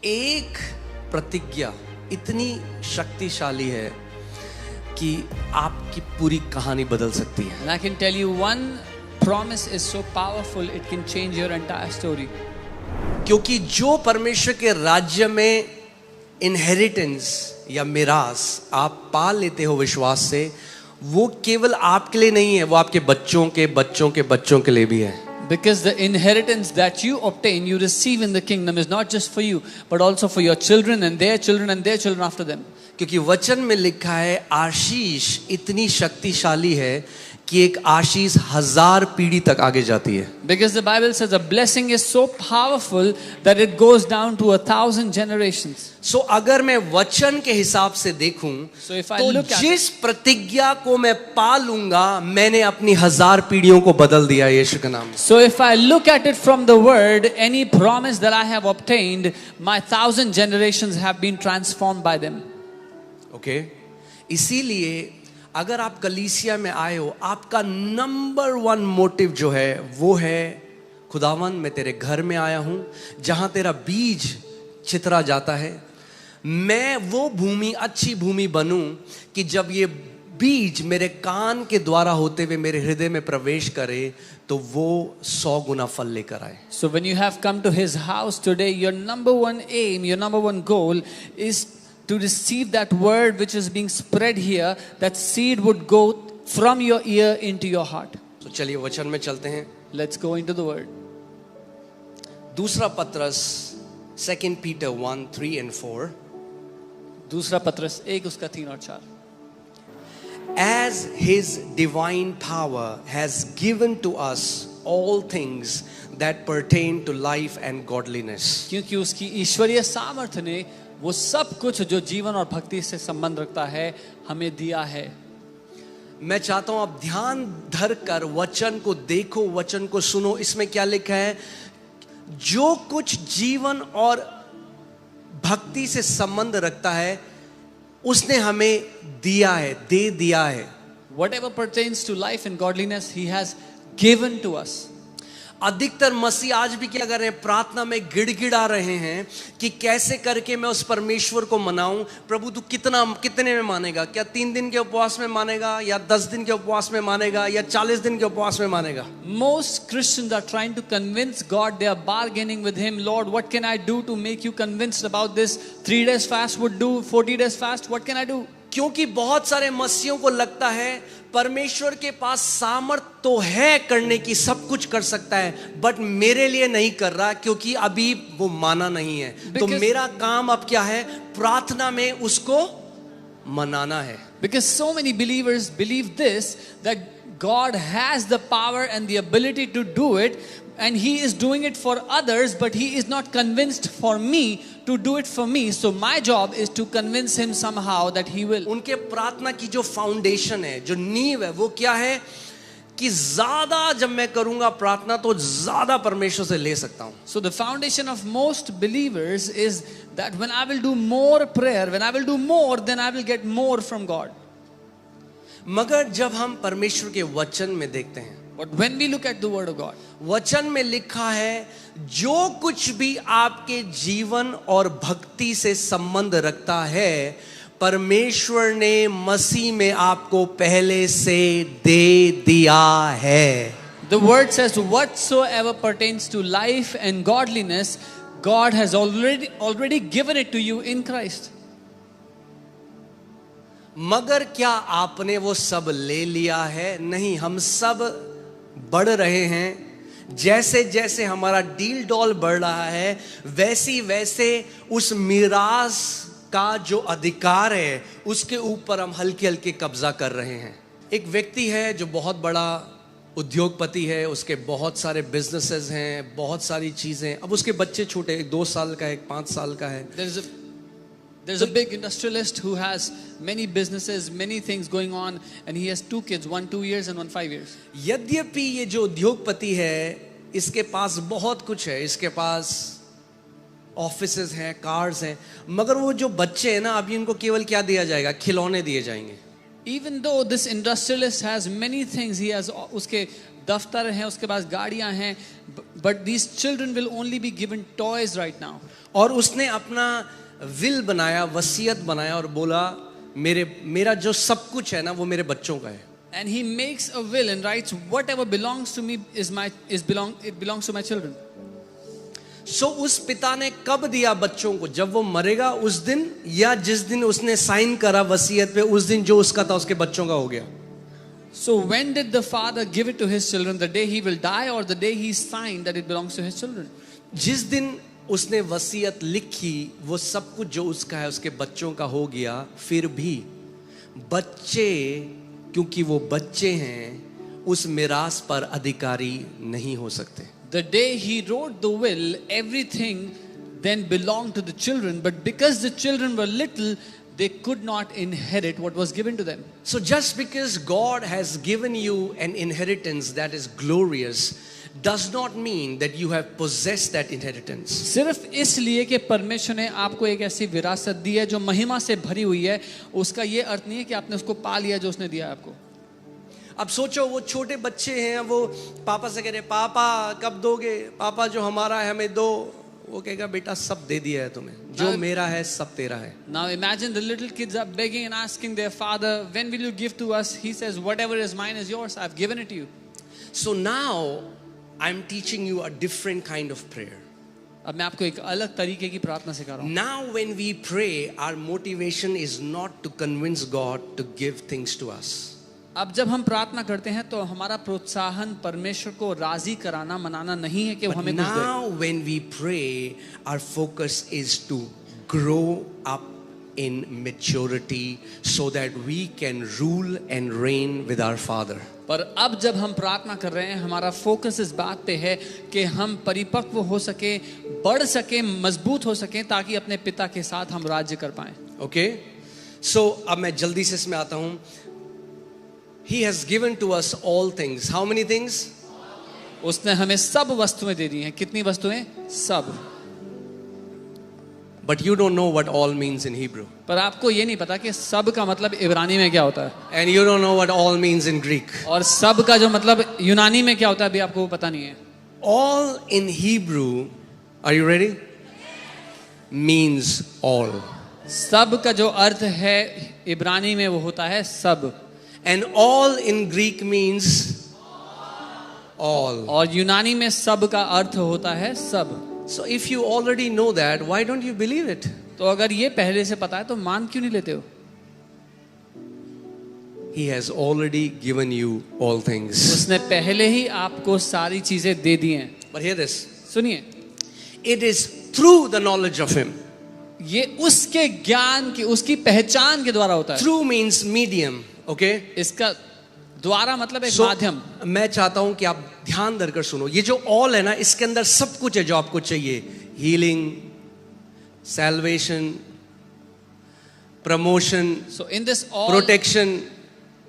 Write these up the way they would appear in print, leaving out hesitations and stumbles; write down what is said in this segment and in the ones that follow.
एक प्रतिज्ञा इतनी शक्तिशाली है कि आपकी पूरी कहानी बदल सकती है. And I can tell you one promise is so powerful it can change your entire story. क्योंकि जो परमेश्वर के राज्य में इनहेरिटेंस या मिरास आप पा लेते हो विश्वास से, वो केवल आपके लिए नहीं है, वो आपके बच्चों के बच्चों के बच्चों के लिए भी है. Because the inheritance that you obtain, you receive in the kingdom is not just for you, but also for your children and their children and their children after them. क्योंकि वचन में लिखा है आशीष इतनी शक्तिशाली है कि एक आशीष 1000 पीढ़ी तक आगे जाती है. Because the Bible says a blessing is so powerful that it goes down to 1,000 generations. So अगर मैं वचन के हिसाब से देखूं, So if I तो look at जिस प्रतिज्ञा को मैं पा लूंगा, मैंने अपनी 1000 पीढ़ियों को बदल दिया यीशु के नाम में. So if I look at it from the word, any promise that I have obtained, my 1,000 generations have been transformed by them. Okay इसीलिए अगर आप कलीसिया में आए हो, आपका नंबर 1 मोटिव जो है वो है खुदावन मैं तेरे घर में आया हूं जहां तेरा बीज छितरा जाता है. मैं वो भूमि अच्छी भूमि बनूं कि जब ये बीज मेरे कान के द्वारा होते हुए मेरे हृदय में प्रवेश करे तो वो 100 गुना फल लेकर आए. So when you have come to his house today, your number one aim, your number one goal is to receive that word which is being spread here, that seed would go from your ear into your heart. तो चलिए वचन में चलते हैं. Let's go into the word. दूसरा पत्रस 2 Peter 1:3 and 4. दूसरा पत्रस 1 उसका 3 और 4. As his divine power has given to us all things that pertain to life and godliness. क्योंकि उसकी ईश्वरीय सामर्थ्य ने वो सब कुछ जो जीवन और भक्ति से संबंध रखता है हमें दिया है. मैं चाहता हूं आप ध्यान धर कर वचन को देखो, वचन को सुनो. इसमें क्या लिखा है? जो कुछ जीवन और भक्ति से संबंध रखता है उसने हमें दिया है, दे दिया है. Whatever pertains to life and godliness, he has given to us. अधिकतर मसीह आज भी क्या कर रहे हैं? प्रार्थना में गिड़गिड़ा रहे हैं कि कैसे करके मैं उस परमेश्वर को मनाऊं. प्रभु तू कितने में मानेगा? क्या 3 दिन के उपवास में मानेगा, या 10 दिन के उपवास में मानेगा, या 40 दिन के उपवास में मानेगा? Most Christians are trying to convince God. They are bargaining with him. Lord, what can I do to make you convinced about this? 3 days fast would do, 40 days fast, what can I do? क्योंकि बहुत सारे मसीहों को लगता है परमेश्वर के पास सामर्थ तो है करने की, सब कुछ कर सकता है, बट मेरे लिए नहीं कर रहा क्योंकि अभी वो माना नहीं है. तो मेरा काम अब क्या है? प्रार्थना में उसको मनाना है. Because so many believers believe this, that God has the power and the ability to do it, and he is doing it for others, but he is not convinced for me to do it for me. So my job is to convince him somehow that he will. उनके प्रार्थना की जो foundation है, जो नींव है, वो क्या है कि ज्यादा जब मैं करूंगा प्रार्थना तो ज्यादा परमेश्वर से ले सकता हूं. So the foundation of most believers is that when I will do more prayer, when I will do more, then I will get more from God. मगर जब हम परमेश्वर के वचन में देखते हैं, But when we look at the word of God, वचन में लिखा है जो कुछ भी आपके जीवन और भक्ति से संबंध रखता है परमेश्वर ने मसीह में आपको पहले से दे दिया है. the word says whatsoever pertains to life and godliness, God has already given it to you in Christ. मगर क्या आपने वो सब ले लिया है? नहीं. हम सब बढ़ रहे हैं. जैसे जैसे हमारा डील डॉल बढ़ रहा है वैसी वैसे उस मिरास का जो अधिकार है उसके ऊपर हम हल्के हल्के कब्जा कर रहे हैं. एक व्यक्ति है जो बहुत बड़ा उद्योगपति है, उसके बहुत सारे बिजनेसेस हैं, बहुत सारी चीजें. अब उसके बच्चे छोटे, एक 2 साल का है, एक 5 साल का है. There's a big industrialist who has many businesses, many things going on, and he has 2 kids, one 2 years and one 5 years. यद्यपि ये जो उद्योगपति है इसके पास बहुत कुछ है, इसके पास ऑफिसेज हैं, कार्स हैं, मगर वो जो बच्चे हैं ना, अभी उनको केवल क्या दिया जाएगा? खिलौने दिए जाएंगे. Even though this industrialist has many things, he has उसके दफ्तर हैं, उसके पास गाड़ियां हैं, but these children will only be given toys right now. और उसने अपना विल बनाया, वसीयत बनाया और बोला मेरा जो सब कुछ है ना वो मेरे बच्चों का है. And he makes a will and writes, whatever belongs to me it belongs to my children. सो उस पिता ने कब दिया बच्चों को? जब वो मरेगा उस दिन, या जिस दिन उसने साइन करा वसीयत पे, उस दिन जो उसका था उसके बच्चों का हो गया. So when did the father give it to his children? The day he will die or the day he signed that it belongs to his children? जिस दिन उसने वसीयत लिखी वो सब कुछ जो उसका है उसके बच्चों का हो गया. फिर भी बच्चे, क्योंकि वो बच्चे हैं, उस मिरास पर अधिकारी नहीं हो सकते. The day he wrote the will, everything then belonged to the children, but because the children were little, they could not inherit what was given to them. So just because God has given you an inheritance that is glorious does not mean that you have possessed that inheritance. सिर्फ इसलिए कि परमेश्वर ने आपको एक ऐसी विरासत दी है जो महिमा से भरी हुई है, उसका ये अर्थ नहीं है कि आपने उसको पा लिया जो उसने दिया आपको. अब सोचो वो छोटे बच्चे हैं, वो पापा से कह रहे पापा कब दोगे, पापा जो हमारा है हमें दो. वो कहेगा बेटा सब दे दिया है तुम्हें, जो मेरा है सब तेरा है. Now imagine the little kids are begging and asking their father, when will you give to us? He says, whatever is mine is yours, I've given it to you. So now I'm teaching you a different kind of prayer. अब मैं आपको एक अलग तरीके की प्रार्थना सिखा रहा हूँ. Now when we pray, our motivation is not to convince God to give things to us. अब जब हम प्रार्थना करते हैं तो हमारा प्रोत्साहन परमेश्वर को राजी कराना, मनाना नहीं है कि वो But हमें कुछ दे. now when we pray, our focus is to grow up in maturity so that we can rule and reign with our Father. पर अब जब हम प्रार्थना कर रहे हैं, हमारा फोकस इस बात पे है कि हम परिपक्व हो सके, बढ़ सके, मजबूत हो सके, ताकि अपने पिता के साथ हम राज्य कर पाएं. Okay? So अब मैं जल्दी से इसमें आता हूँ. He has given to us all things. How many things? उसने हमें सब वस्तुएं दे दी हैं. कितनी वस्तुएं? सब. But you don't know what all means in Hebrew. पर आपको ये नहीं पता कि सब का मतलब इब्रानी में क्या होता है. And you don't know what all means in Greek. और सब का जो मतलब यूनानी में क्या होता है अभी आपको वो पता नहीं है. All in Hebrew, are you ready? Means all. सब का जो अर्थ है इब्रानी में वो होता है सब. And all in Greek means all. और यूनानी में सब का अर्थ होता है सब. So if you already know that, why don't you believe it? तो अगर ये पहले से पता है तो मान क्यों नहीं लेते हो? He has already given you all things. उसने पहले ही आपको सारी चीजें दे दी हैं. But hear this. सुनिए, It is through the knowledge of Him. ये उसके ज्ञान की, उसकी पहचान के द्वारा होता है. Through means medium. Okay? इसका द्वारा मतलब एक So, माध्यम. मैं चाहता हूं कि आप ध्यान देकर सुनो. ये जो all है ना, इसके अंदर सब कुछ है जो आपको चाहिए. Healing, salvation, promotion, So in this all protection,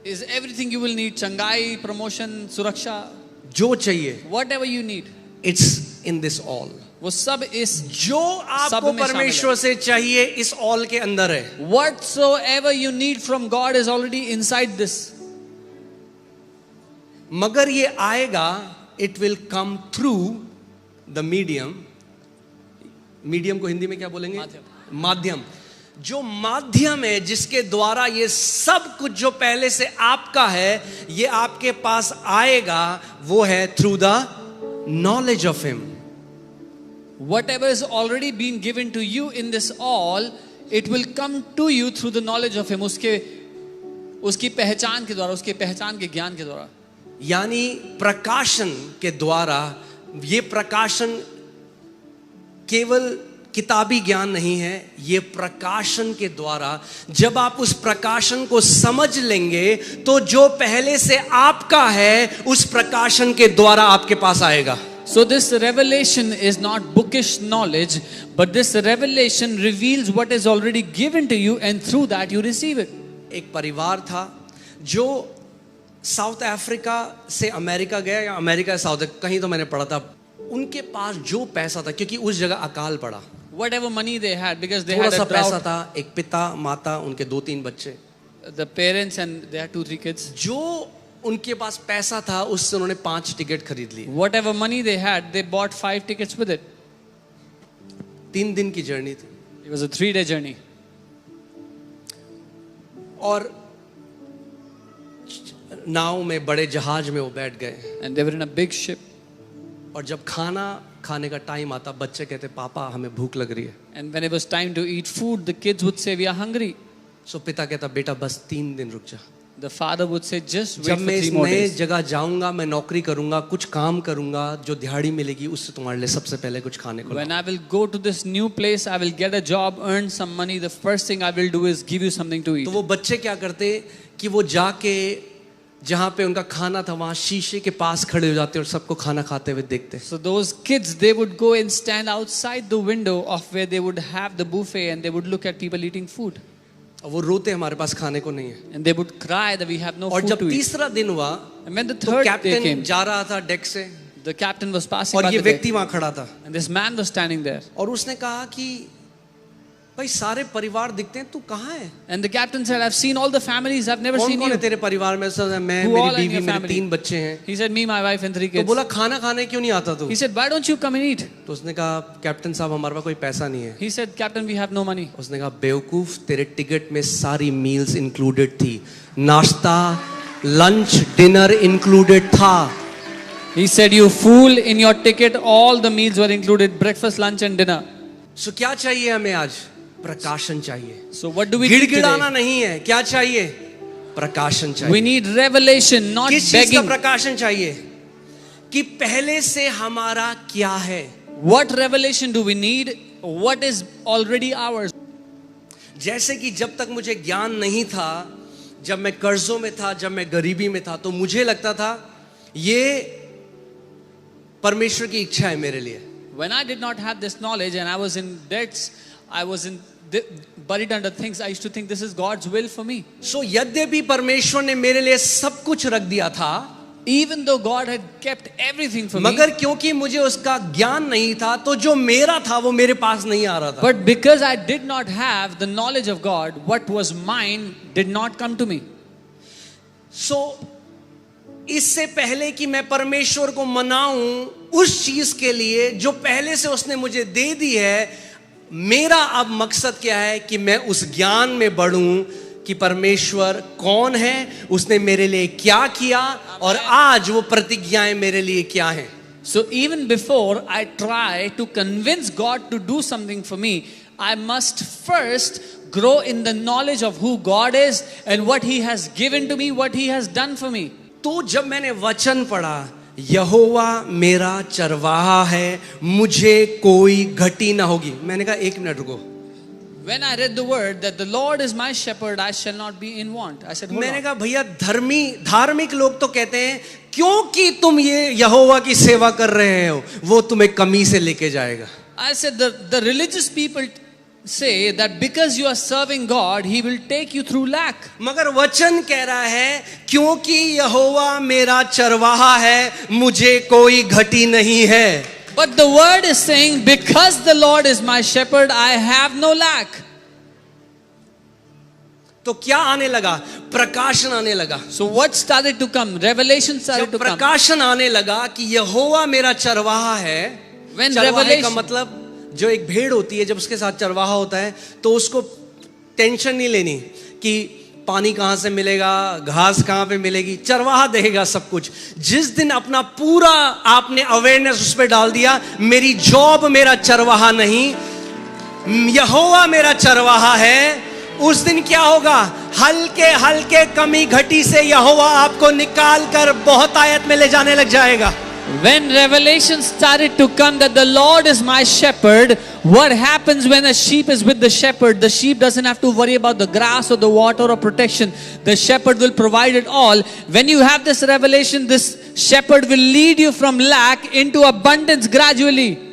is everything you will need. चंगाई, promotion, सुरक्षा, जो चाहिए, whatever you need. it's in this all. वो सब इस जो आपको में शामिल परमेश्वर से चाहिए इस all के अंदर है. whatsoever you need from God is already inside this. मगर ये आएगा, it will come through the medium. Medium को हिंदी में क्या बोलेंगे? माध्यम. जो माध्यम है जिसके द्वारा ये सब कुछ जो पहले से आपका है ये आपके पास आएगा, वो है through the knowledge of Him. Whatever is already been given to you in this all, it will come to you through the knowledge of Him. उसकी पहचान के द्वारा, उसके पहचान के ज्ञान के द्वारा. यानी प्रकाशन के द्वारा. ये प्रकाशन केवल किताबी ज्ञान नहीं है, ये प्रकाशन के द्वारा जब आप उस प्रकाशन को समझ लेंगे तो जो पहले से आपका है उस प्रकाशन के द्वारा आपके पास आएगा. So this revelation is not bookish knowledge, but this revelation reveals what is already given to you, and through that you receive it. एक परिवार था जो साउथ अफ्रीका से अमेरिका गया या अमेरिका से साउथ, कहीं तो मैंने पढ़ा था. उनके पास जो पैसा था, क्योंकि उस जगह अकाल पड़ा, Whatever money they had, because they थोड़ा had सा a पैसा drought, था, एक पिता माता उनके 2-3 बच्चे, the parents and they had 2-3 kids. जो उनके पास पैसा था, उससे उन्होंने 5 टिकट खरीद ली। Whatever money they had, they bought 5 tickets with it. 3 दिन की जर्नी थी। It was a 3-day journey. और नाव में, बड़े जहाज में वो बैठ गए। And they were in a big ship. और जब खाना खाने का टाइम आता, बच्चे कहते पापा हमें भूख लग रही है। And when it was time to eat food, the kids would say, we are hungry. सो पिता कहता बेटा बस 3 दिन रुक जा। The father would say, just wait जब for मैं 3 इस more नए days. जगह जाऊंगा, मैं नौकरी करूंगा, कुछ काम करूंगा, जो दिहाड़ी मिलेगी उससे तुम्हारे लिए सबसे पहले कुछ खाने को When लाऊं। I will go to this new place, I will get a job, earn some money. The first thing I will do is give you something to eat. तो वो बच्चे क्या करते कि वो जाके जहाँ पे उनका खाना था वहाँ शीशे के पास खड़े हो जाते और सबको खाना खाते हुए देखते। So those kids, they would go and stand outside the window of where they would have the buffet, and they would look at people eating food. और वो रोते हमारे पास खाने को नहीं है। And they would cry that we have no और food जब to eat. तीसरा दिन हुआ And when the तो third day कैप्टन came, जा रहा था डेक से the captain was passing और by ये the deck, व्यक्ति वहाँ खड़ा था and this man was standing there. और उसने कहा कि भाई सारे परिवार दिखते हैं, तू कहाँ है? And the captain said, I've seen all the families, I've never कौन seen कौन है you. तेरे परिवार में? सब मैं, Who all मेरी in your बीवी, मेरे family? 3 बच्चे हैं। He said, me, my wife and 3 तो kids. बोला खाना खाने क्यों नहीं आता तू? He said, why don't you come and eat? तो उसने कहा कैप्टन साहब हमारे पास कोई पैसा नहीं है। He said, Captain, we have no money. उसने कहा बेवकूफ, तेरे टिकट में सारी मील्स इंक्लूडेड थी, नाश्ता, लंच, डिनर इंक्लूडेड था। He said, you fool, in your ticket all the meals were included, breakfast, lunch and dinner. सो क्या चाहिए हमें आज? प्रकाशन चाहिए। So what do we need गिड़गिड़ाना today? नहीं है, क्या चाहिए? प्रकाशन We चाहिए। need revelation, not किस चीज का begging. प्रकाशन चाहिए? कि पहले से हमारा क्या है। What revelation do we need? What is already ours? जैसे कि जब तक मुझे ज्ञान नहीं था, जब मैं कर्जों में था, जब मैं गरीबी में था, तो मुझे लगता था ये परमेश्वर की इच्छा है मेरे लिए। When I did not have this knowledge and I was in debts, I was buried under things, I used to think this is God's will for me. सो यद्यपि परमेश्वर ने मेरे लिए सब कुछ रख दिया था, Even though God had kept everything for me, मगर क्योंकि मुझे उसका ज्ञान नहीं था, तो जो मेरा था वो मेरे पास नहीं आ रहा था। but because I did not have the knowledge of God, what was mine did not come to me. सो इससे पहले कि मैं परमेश्वर को मनाऊं उस चीज के लिए जो पहले से उसने मुझे दे दी है, मेरा अब मकसद क्या है कि मैं उस ज्ञान में बढ़ूं कि परमेश्वर कौन है, उसने मेरे लिए क्या किया और आज वो प्रतिज्ञाएं मेरे लिए क्या हैं। So even before I try to convince God to do something for me, I must first grow in the knowledge of who God is and what He has given to me, what He has done for me. तो जब मैंने वचन पढ़ा, यहोवा मेरा चरवाहा है, मुझे कोई घटी ना होगी, मैंने कहा 1 मिनट रुको। When I read the word that the Lord is my shepherd, I shall not be in want. I said, hold मैंने on. कहा भैया धार्मिक लोग तो कहते हैं क्योंकि तुम ये यहोवा की सेवा कर रहे हो वो तुम्हें कमी से लेके जाएगा। I said, the religious people say that because you are serving God, He will take you through lack. मगर वचन कह रहा है क्योंकि यहोवा मेरा चरवाहा है, मुझे कोई घटी नहीं है। But the word is saying, because the Lord is my shepherd, I have no lack. तो क्या आने लगा? प्रकाशन आने लगा। So what started to come? Revelation started जब to come. प्रकाशन आने लगा कि यहोवा मेरा चरवाहा है, When चरवाहे का revelation, मतलब जो एक भेड़ होती है, जब उसके साथ चरवाहा होता है तो उसको टेंशन नहीं लेनी कि पानी कहाँ से मिलेगा, घास कहाँ पे मिलेगी, चरवाहा देगा सब कुछ। जिस दिन अपना पूरा आपने अवेयरनेस उस पर डाल दिया, मेरी जॉब मेरा चरवाहा नहीं, यहोवा मेरा चरवाहा है, उस दिन क्या होगा? हल्के हल्के कमी घटी से यहोवा आपको निकाल कर बहुत आयत में ले जाने लग जाएगा। when revelation started to come that the Lord is my shepherd, what happens when a sheep is with the shepherd? The sheep doesn't have to worry about the grass or the water or protection. The shepherd will provide it all. When you have this revelation, this shepherd will lead you from lack into abundance gradually.